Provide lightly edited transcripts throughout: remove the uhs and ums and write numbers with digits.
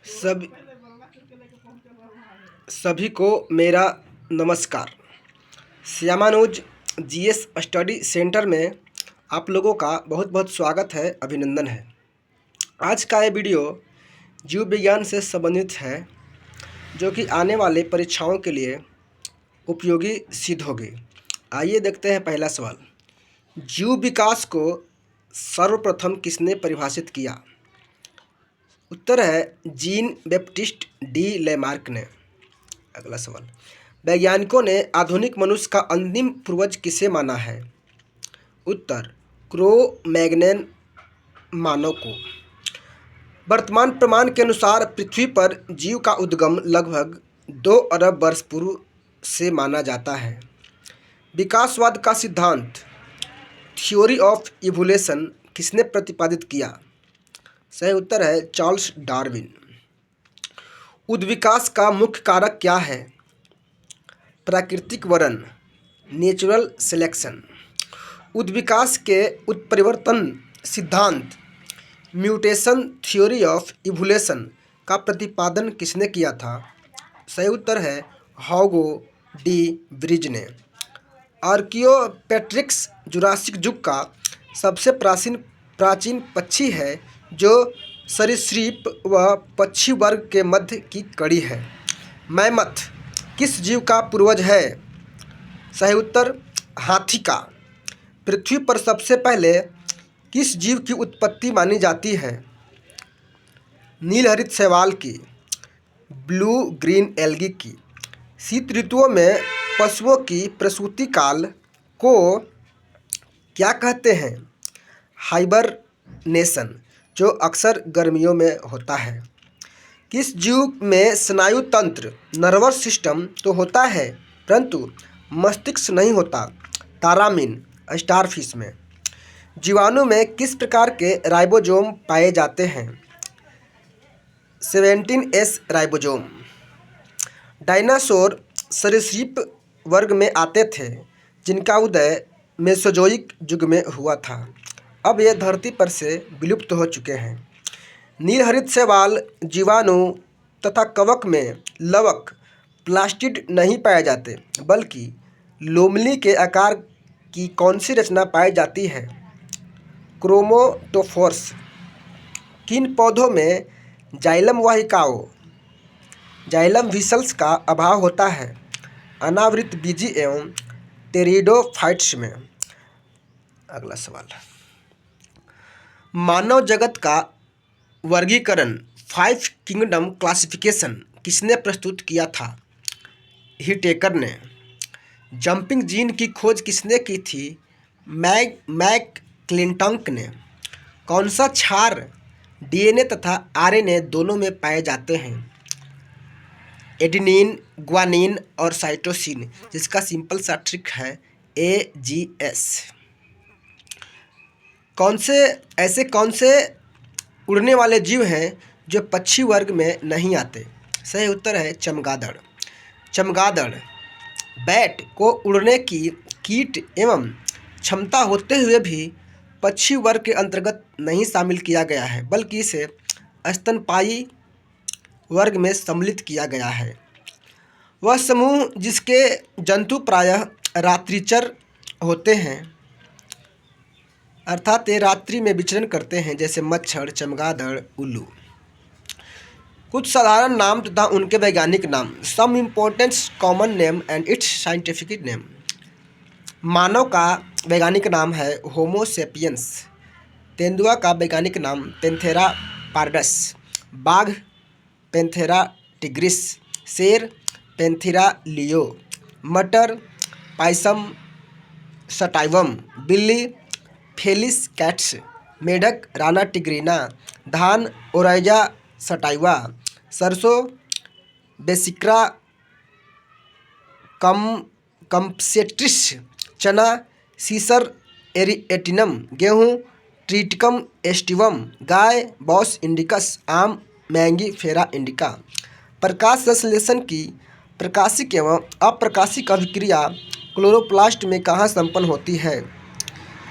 सब सभी को मेरा नमस्कार। श्यामानुज जीएस स्टडी सेंटर में आप लोगों का बहुत बहुत स्वागत है, अभिनंदन है। आज का ये वीडियो जीव विज्ञान से संबंधित है, जो कि आने वाले परीक्षाओं के लिए उपयोगी सिद्ध होगी। आइए देखते हैं पहला सवाल। जीव विकास को सर्वप्रथम किसने परिभाषित किया? उत्तर है जीन बैप्टिस्ट डी लेमार्क ने। अगला सवाल। वैज्ञानिकों ने आधुनिक मनुष्य का अंतिम पूर्वज किसे माना है? उत्तर क्रो-मैग्नन मानव को। वर्तमान प्रमाण के अनुसार पृथ्वी पर जीव का उद्गम लगभग 2 अरब वर्ष पूर्व से माना जाता है। विकासवाद का सिद्धांत थ्योरी ऑफ इवोल्यूशन किसने प्रतिपादित किया? सही उत्तर है चार्ल्स डार्विन। उद्विकास का मुख्य कारक क्या है? प्राकृतिक वरण नेचुरल सिलेक्शन। उद्विकास के उत्परिवर्तन सिद्धांत म्यूटेशन थ्योरी ऑफ इवोल्यूशन का प्रतिपादन किसने किया था? सही उत्तर है ह्यूगो डी ब्रिज ने। आर्कियोपेट्रिक्स जुरासिक युग का सबसे प्राचीन पक्षी है, जो सरीसृप व पक्षी वर्ग के मध्य की कड़ी है। मैमथ किस जीव का पूर्वज है? सही उत्तर हाथी का। पृथ्वी पर सबसे पहले किस जीव की उत्पत्ति मानी जाती है? नीलहरित शैवाल की, ब्लू ग्रीन एल्गी की। शीत ऋतुओं में पशुओं की प्रसूति काल को क्या कहते हैं? हाइबरनेशन, जो अक्सर गर्मियों में होता है। किस जीव में स्नायु तंत्र नर्वस सिस्टम तो होता है, परंतु मस्तिष्क नहीं होता? तारामीन स्टारफिश में। जीवाणु में किस प्रकार के राइबोसोम पाए जाते हैं? 17S ribosome. डायनासोर सरीसृप वर्ग में आते थे, जिनका उदय मेसोजोइक युग में हुआ था। अब ये धरती पर से विलुप्त हो चुके हैं। नीलहरित शैवाल जीवाणु तथा कवक में लवक प्लास्टिड नहीं पाए जाते, बल्कि लोमली के आकार की कौन सी रचना पाई जाती है? क्रोमैटोफोर्स। किन पौधों में जाइलम वाहिकाओं जाइलम व्हीसल्स का अभाव होता है? अनावृत बीजी एवं टेरिडोफाइट्स में। अगला सवाल। मानव जगत का वर्गीकरण 5 किंगडम क्लासिफिकेशन किसने प्रस्तुत किया था? हीटेकर ने। जंपिंग जीन की खोज किसने की थी? मैकक्लिंटॉक ने। कौन सा क्षार डीएनए तथा आरएनए दोनों में पाए जाते हैं? एडेनिन, ग्वानिन और साइटोसिन, जिसका सिंपल सा ट्रिक है AGS। कौन से उड़ने वाले जीव हैं जो पक्षी वर्ग में नहीं आते? सही उत्तर है चमगादड़। चमगादड़ बैट को उड़ने की कीट एवं क्षमता होते हुए भी पक्षी वर्ग के अंतर्गत नहीं शामिल किया गया है, बल्कि इसे स्तनपायी वर्ग में सम्मिलित किया गया है। वह समूह जिसके जंतु प्रायः रात्रिचर होते हैं, अर्थात ये रात्रि में विचरण करते हैं, जैसे मच्छर, चमगादड़, उल्लू। कुछ साधारण नाम तथा उनके वैज्ञानिक नाम। Some important common name and its scientific name. मानव का वैज्ञानिक नाम है होमो सेपियंस। तेंदुआ का वैज्ञानिक नाम पैंथेरा पार्डस। बाघ पैंथेरा टिग्रिस। शेर पैंथेरा लियो। मटर पाइसम सटाइवम। बिल्ली फेलिस कैट्स। मेढक राना टिग्रिना। धान ओराइजा सटाइवा। सरसों बेसिक्रा कम्पसेट्रिस। चना सीसर एरिएटिनम। गेहूँ ट्रिटिकम एस्टिवम। गाय बॉस इंडिकस। आम मैंगी फेरा इंडिका। प्रकाश संश्लेषण की प्रकाशिक एवं अप्रकाशिक अभिक्रिया क्लोरोप्लास्ट में कहाँ संपन्न होती है?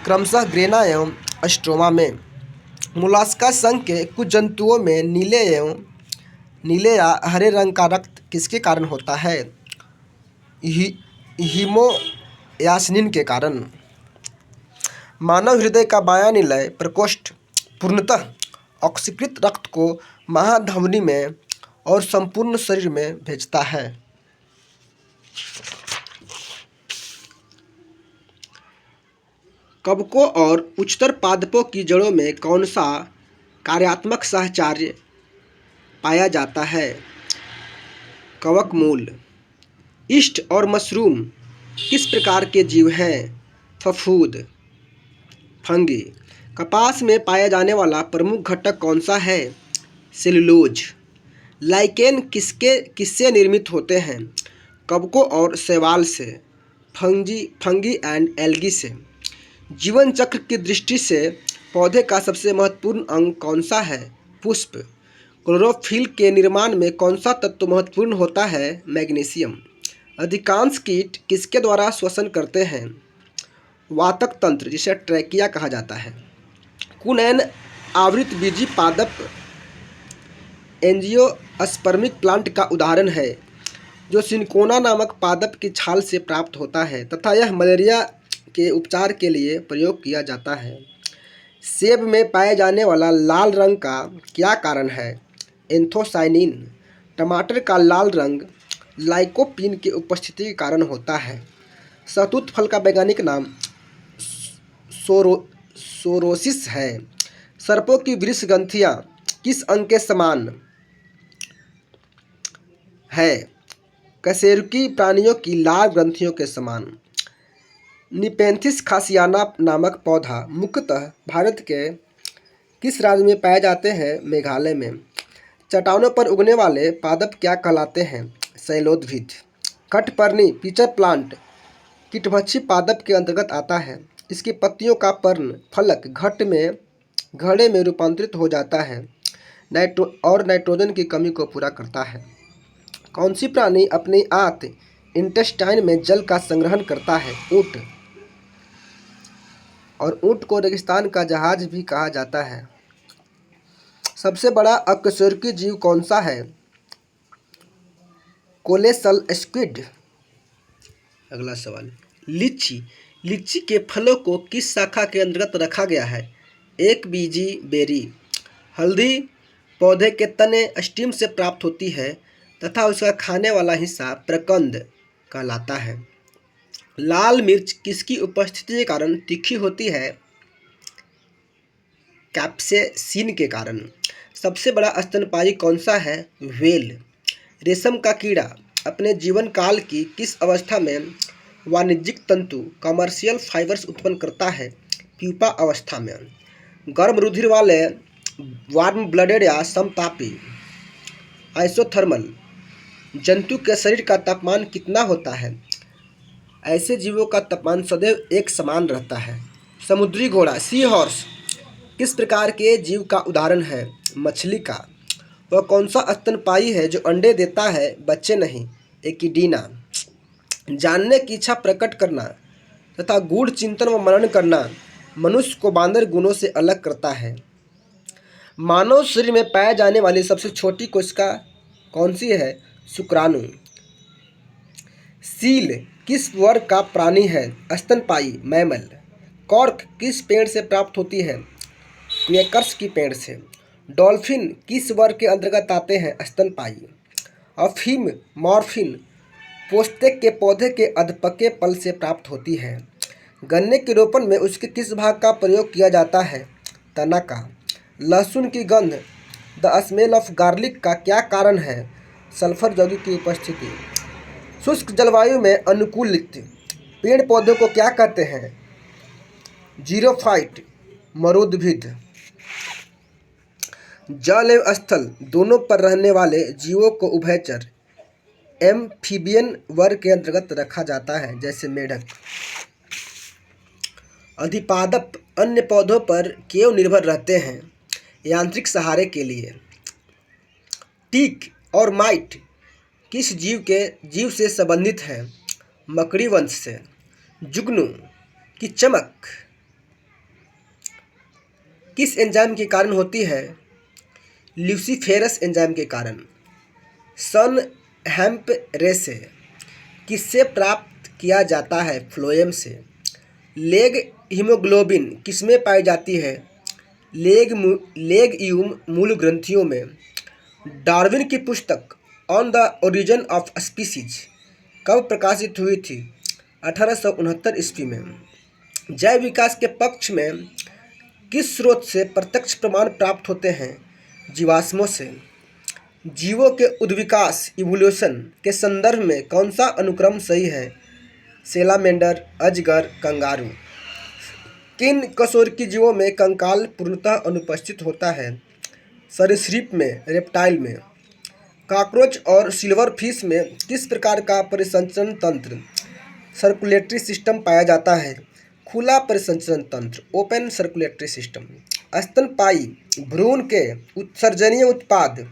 क्रमशः ग्रेना एवं स्ट्रोमा में। मोलास्का संघ के कुछ जंतुओं में नीले एवं नीले या हरे रंग का रक्त किसके कारण होता है? हीमोयास्निन के कारण। मानव हृदय का बायां निलय प्रकोष्ठ पूर्णतः ऑक्सीकृत रक्त को महाधमनी में और संपूर्ण शरीर में भेजता है। कवकों और उच्चतर पादपों की जड़ों में कौन सा कार्यात्मक साहचर्य पाया जाता है? कवक मूल। ईस्ट और मशरूम किस प्रकार के जीव हैं? फफूद। फंगी। कपास में पाया जाने वाला प्रमुख घटक कौन सा है? सेलुलोज। लाइकेन किससे निर्मित होते हैं? कवकों और शैवाल से। फंगी एंड एल्गी से। जीवन चक्र की दृष्टि से पौधे का सबसे महत्वपूर्ण अंग कौन सा है? पुष्प। क्लोरोफिल के निर्माण में कौन सा तत्व महत्वपूर्ण होता है? मैग्नीशियम। अधिकांश कीट किसके द्वारा श्वसन करते हैं? वातक तंत्र, जिसे ट्रैकिया कहा जाता है। कुनैन आवृत बीजी पादप एंजियोस्पर्मिक प्लांट का उदाहरण है, जो सिनकोना नामक पादप की छाल से प्राप्त होता है तथा यह मलेरिया के उपचार के लिए प्रयोग किया जाता है। सेब में पाए जाने वाला लाल रंग का क्या कारण है? एंथोसाइनिन। टमाटर का लाल रंग लाइकोपीन की उपस्थिति के कारण होता है। शहतूत फल का वैज्ञानिक नाम सोरोसिस है। सर्पों की वृषग्रंथियां किस अंग के समान है? कशेरुकी प्राणियों की लाल ग्रंथियों के समान। निपेंथिस खासियाना नामक पौधा मुख्यतः भारत के किस राज्य में पाए जाते हैं? मेघालय में। चट्टानों पर उगने वाले पादप क्या कहलाते हैं? शैलोद्भिद। कठपर्णी पिचर प्लांट कीटभक्षी पादप के अंतर्गत आता है। इसकी पत्तियों का पर्ण फलक घड़े में रूपांतरित हो जाता है और नाइट्रोजन की कमी को पूरा करता है। कौन सी प्राणी अपनी आंत इंटेस्टाइन में जल का संग्रहण करता है? ऊंट। और ऊंट को रेगिस्तान का जहाज भी कहा जाता है। सबसे बड़ा अकशेरुकी जीव कौन सा है? कोलेसल स्क्विड। अगला सवाल, लीची के फलों को किस शाखा के अंतर्गत रखा गया है? एक बीजी बेरी। हल्दी पौधे के तने स्टीम से प्राप्त होती है तथा उसका खाने वाला हिस्सा प्रकंद कहलाता है। लाल मिर्च किसकी उपस्थिति के कारण तीखी होती है? कैप्सेसिन के कारण। सबसे बड़ा स्तनपायी कौन सा है? व्हेल। रेशम का कीड़ा अपने जीवन काल की किस अवस्था में वाणिज्यिक तंतु कमर्शियल फाइबर्स उत्पन्न करता है? प्यूपा अवस्था में। गर्म रुधिर वाले वार्म ब्लडेड या समतापी आइसोथर्मल जंतु के शरीर का तापमान कितना होता है? ऐसे जीवों का तापमान सदैव एक समान रहता है। समुद्री घोड़ा सी हॉर्स किस प्रकार के जीव का उदाहरण है? मछली का। वह कौन सा स्तनपायी है जो अंडे देता है, बच्चे नहीं? एकिडीना। जानने की इच्छा प्रकट करना तथा गूढ़ चिंतन व मनन करना मनुष्य को बांदर गुणों से अलग करता है। मानव शरीर में पाए जाने वाली सबसे छोटी कोशिका कौन सी है? शुक्राणु। सील किस वर्ग का प्राणी है? स्तनपायी मैमल। कॉर्क किस पेड़ से प्राप्त होती है? क्वेकर्स की पेड़ से। डॉल्फिन किस वर्ग के अंतर्गत आते हैं? स्तनपायी। अफीम मॉर्फिन पोस्तेक के पौधे के अधपके पल से प्राप्त होती है। गन्ने के रोपण में उसके किस भाग का प्रयोग किया जाता है? तना का। लहसुन की गंध द स्मेल ऑफ गार्लिक का क्या कारण है? सल्फर यौगिक की उपस्थिति। शुष्क जलवायु में अनुकूलित पेड़ पौधों को क्या कहते हैं? जीरोफाइट मरुद्भिद। जल एवं स्थल दोनों पर रहने वाले जीवों को उभयचर एम्फीबियन वर्ग के अंतर्गत रखा जाता है, जैसे मेढक। अधिपादप अन्य पौधों पर क्यों निर्भर रहते हैं? यांत्रिक सहारे के लिए। टीक और माइट किस जीव से संबंधित है? मकड़ी वंश से। जुगनू की चमक किस एंजाइम के कारण होती है? ल्यूसीफेरस एंजाइम के कारण। सन हेम्प रे से। किससे प्राप्त किया जाता है? फ्लोएम से। लेग हीमोग्लोबिन किसमें पाई जाती है? लेग यूम मूल ग्रंथियों में। डार्विन की पुस्तक on the origin of species कब प्रकाशित हुई थी? 1869 ईस्वी में। जैव विकास के पक्ष में किस स्रोत से प्रत्यक्ष प्रमाण प्राप्त होते हैं? जीवाश्मों से। जीवों के उद्विकास इवोल्यूशन के संदर्भ में कौन सा अनुक्रम सही है? सेलामेंडर, अजगर, कंगारू। किन कशेरुकी जीवों में कंकाल पूर्णतः अनुपस्थित होता है? सरीसृप में, रेप्टाइल में। कॉकरोच और सिल्वर फिश में किस प्रकार का परिसंचरण तंत्र सर्कुलेटरी सिस्टम पाया जाता है? खुला परिसंचरण तंत्र, ओपन सर्कुलेटरी सिस्टम। स्तनपायी भ्रूण के उत्सर्जनीय उत्पाद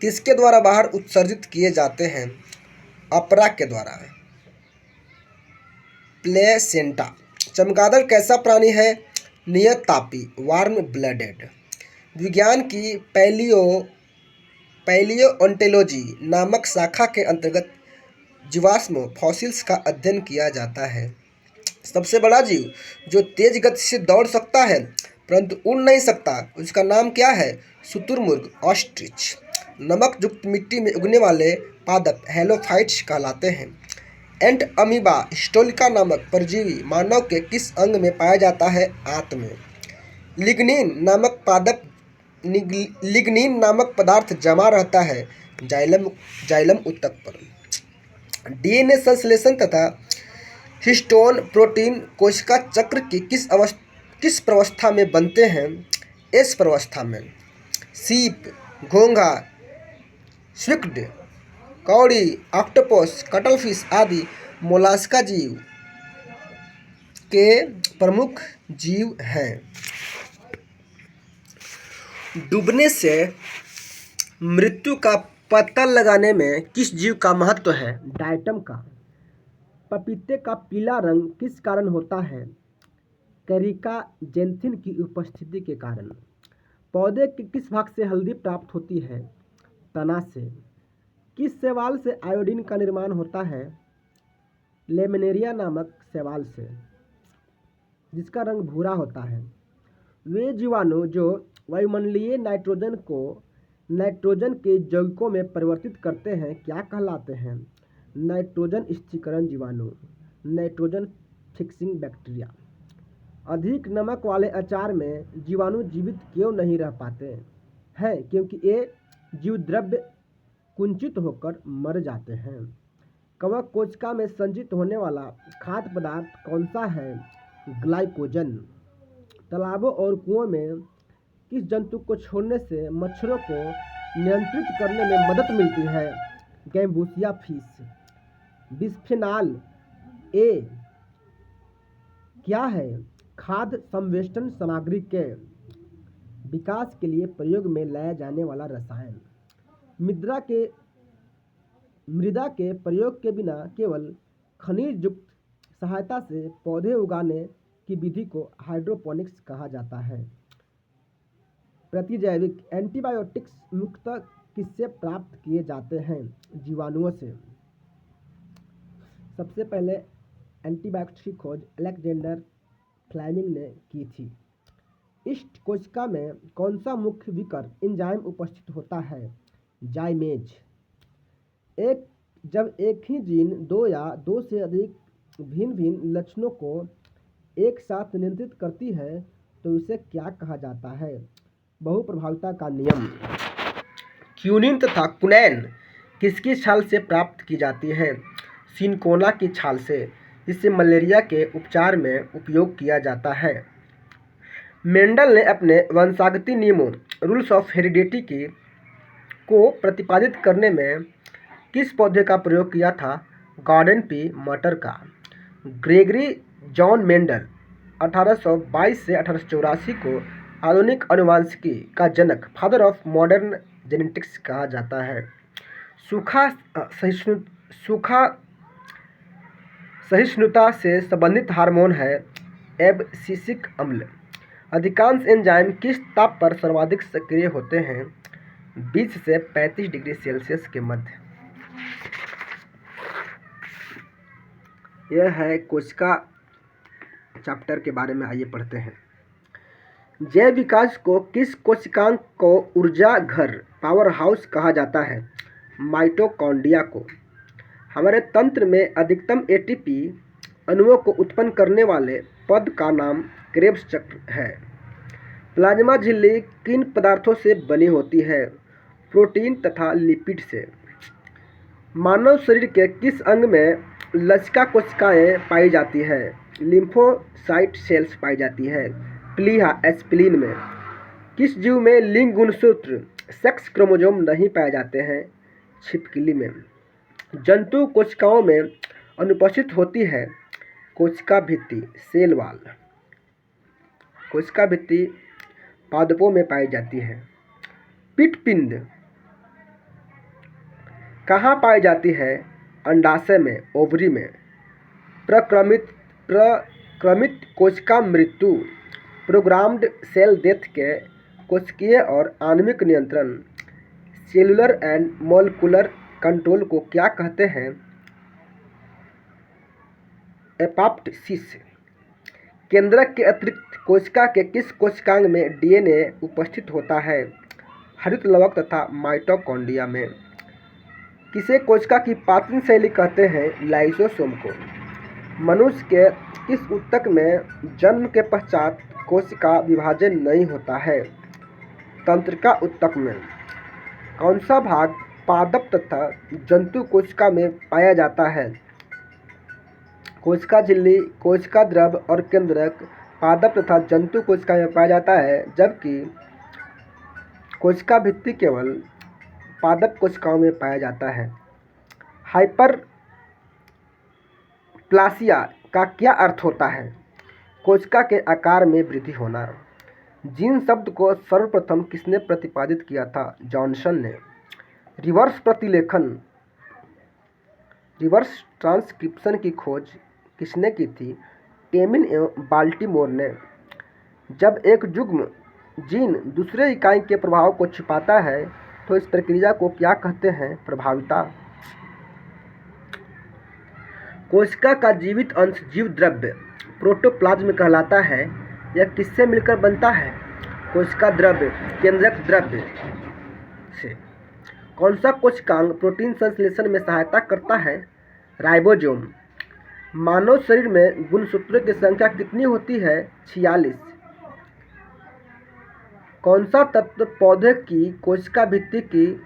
किसके द्वारा बाहर उत्सर्जित किए जाते हैं? अपरा के द्वारा, प्लेसेंटा। चमगादड़ कैसा प्राणी है? नियततापी, वार्म ब्लडेड। विज्ञान की पैलियोओंटोलॉजी नामक शाखा के अंतर्गत जीवाश्म फॉसिल्स का अध्ययन किया जाता है। सबसे बड़ा जीव जो तेज गति से दौड़ सकता है परंतु उड़ नहीं सकता, उसका नाम क्या है? शुतुरमुर्ग, ऑस्ट्रिच। नमक युक्त मिट्टी में उगने वाले पादप हेलोफाइट्स कहलाते हैं। एंट अमीबा हिस्टोलिका नामक परजीवी मानव के किस अंग में पाया जाता है? आंत में। लिग्निन नामक पदार्थ जमा रहता है जाइलम ऊतक पर। डीएनए संश्लेषण तथा हिस्टोन प्रोटीन कोशिका चक्र की किस प्रवस्था में बनते हैं? एस प्रवस्था में। सीप, घोंघा, स्क्विड, कौड़ी, ऑक्टोपस, कटलफिश आदि मोलास्का जीव के प्रमुख जीव हैं। डूबने से मृत्यु का पता लगाने में किस जीव का महत्व है? डायटम का। पपीते का पीला रंग किस कारण होता है? कैरिका जेंथिन की उपस्थिति के कारण। पौधे के किस भाग से हल्दी प्राप्त होती है? तना से। किस शैवाल से आयोडीन का निर्माण होता है? लेमिनेरिया नामक शैवाल से, जिसका रंग भूरा होता है। वे जीवाणु जो वायुमंडलीय नाइट्रोजन को नाइट्रोजन के यौगिकों में परिवर्तित करते हैं क्या कहलाते हैं? नाइट्रोजन स्थिरीकरण जीवाणु, नाइट्रोजन फिक्सिंग बैक्टीरिया। अधिक नमक वाले अचार में जीवाणु जीवित क्यों नहीं रह पाते हैं? क्योंकि ये जीवद्रव्य कुंचित होकर मर जाते हैं। कवक कोशिका में संचित होने वाला खाद्य पदार्थ कौन सा है? ग्लाइकोजन। तालाबों और कुओं में किस जंतु को छोड़ने से मच्छरों को नियंत्रित करने में मदद मिलती है? Gambusia fish. बिस्फेनॉल ए क्या है? खाद्य संवेष्टन सामग्री के विकास के लिए प्रयोग में लाया जाने वाला रसायन। मृदा के प्रयोग के बिना केवल खनिज युक्त सहायता से पौधे उगाने की विधि को हाइड्रोपोनिक्स कहा जाता है। प्रतिजैविक एंटीबायोटिक्स मुख्यतः किससे प्राप्त किए जाते हैं? जीवाणुओं से। सबसे पहले एंटीबायोटिक्स की खोज अलेक्जेंडर फ्लेमिंग ने की थी। ईस्ट कोशिका में कौन सा मुख्य विकर एंजाइम उपस्थित होता है? जाइमेज। जब एक ही जीन दो या दो से अधिक भिन्न भिन्न लक्षणों को एक साथ नियंत्रित करती है तो उसे क्या कहा जाता है? बहुप्रभाविता का नियम। क्यूनिन तथा कुनैन किसकी छाल से प्राप्त की जाती है? सिनकोना की छाल से, जिसे मलेरिया के उपचार में उपयोग किया जाता है। मेंडल ने अपने वंशागति नियमों रूल्स ऑफ हेरिडिटी को प्रतिपादित करने में किस पौधे का प्रयोग किया था? गार्डन पी मटर का। ग्रेगरी जॉन मेंडल 1822 से 1884 को आधुनिक आनुवंशिकी का जनक, फादर ऑफ मॉडर्न जेनेटिक्स कहा जाता है। सूखा सहिष्णुता से संबंधित हार्मोन है एब्सिसिक अम्ल। अधिकांश एंजाइम किस ताप पर सर्वाधिक सक्रिय होते हैं? 20 से 35 डिग्री सेल्सियस के मध्य। यह है कोशिका चैप्टर के बारे में। आइए पढ़ते हैं। जैव विकास को किस कोशिकांग को ऊर्जा घर पावर हाउस कहा जाता है? माइटोकॉन्ड्रिया को। हमारे तंत्र में अधिकतम एटीपी अणुओं को उत्पन्न करने वाले पद का नाम क्रेब्स चक्र है। प्लाज्मा झिल्ली किन पदार्थों से बनी होती है? प्रोटीन तथा लिपिड से। मानव शरीर के किस अंग में लसिका कोशिकाएं पाई जाती है? लिम्फोसाइट सेल्स पाई जाती है। प्लीहा एस्प्लीन में। किस जीव में लिंग गुणसूत्र सेक्स क्रोमोसोम नहीं पाए जाते हैं? छिपकली में। जंतु कोशिकाओं में अनुपस्थित होती है कोशिका भित्ति सेल वाल। कोशिका भित्ति पादपों में पाई जाती है। पिटपिंड कहाँ पाई जाती है? अंडाशय में, ओवरी में। प्रक्रमित कोशिका मृत्यु प्रोग्राम्ड सेल डेथ के कोशिकीय और आणविक नियंत्रण सेलुलर एंड मॉलिक्यूलर कंट्रोल को क्या कहते हैं? एपोप्टोसिस। केंद्रक के अतिरिक्त कोशिका के किस कोशिकांग में डीएनए उपस्थित होता है? हरित लवक तथा माइटोकॉन्ड्रिया में। किसे कोशिका की पाचन शैली कहते हैं? लाइसोसोम को। मनुष्य के किस ऊतक में जन्म के पश्चात कोशिका विभाजन नहीं होता है? तंत्रिका ऊतक में। कौन सा भाग पादप तथा जंतु कोशिका में पाया जाता है? कोशिका झिल्ली, कोशिका द्रव और केंद्रक पादप तथा जंतु कोशिका में पाया जाता है, जबकि कोशिका भित्ति केवल पादप कोशिकाओं में पाया जाता है। हाइपरप्लासिया का क्या अर्थ होता है? कोशिका के आकार में वृद्धि होना। जीन शब्द को सर्वप्रथम किसने प्रतिपादित किया था? जॉनसन ने। रिवर्स प्रतिलेखन रिवर्स ट्रांसक्रिप्शन की खोज किसने की थी? टेमिन एवं बाल्टीमोर ने। जब एक युग्म जीन दूसरे इकाई के प्रभाव को छिपाता है तो इस प्रक्रिया को क्या कहते हैं? प्रभाविता। कोशिका का जीवित अंश जीव द्रव्य प्रोटोप्लाज्म कहलाता है। यह किससे मिलकर बनता है? कोशिका द्रव्य केंद्रक द्रव्य से। कौन सा कोशिकांग प्रोटीन संश्लेषण में सहायता करता है? राइबोसोम। मानव शरीर में गुणसूत्रों की संख्या कितनी होती है? 46। कौन सा तत्व पौधे की कोशिका भित्ति की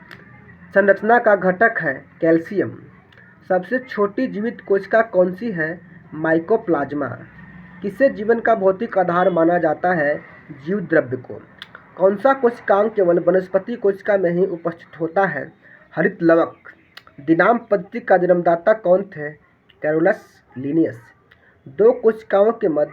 संरचना का घटक है? कैल्शियम। सबसे छोटी जीवित कोशिका कौन सी है? माइकोप्लाज्मा। किसे जीवन का भौतिक आधार माना जाता है? जीव द्रव्य को। कौन सा कोशिकांग केवल वनस्पति कोशिका में ही उपस्थित होता है? हरित लवक। दिनाम पद्धति का जन्मदाता कौन थे? Carolus Linnaeus. दो कोशिकाओं के मध्य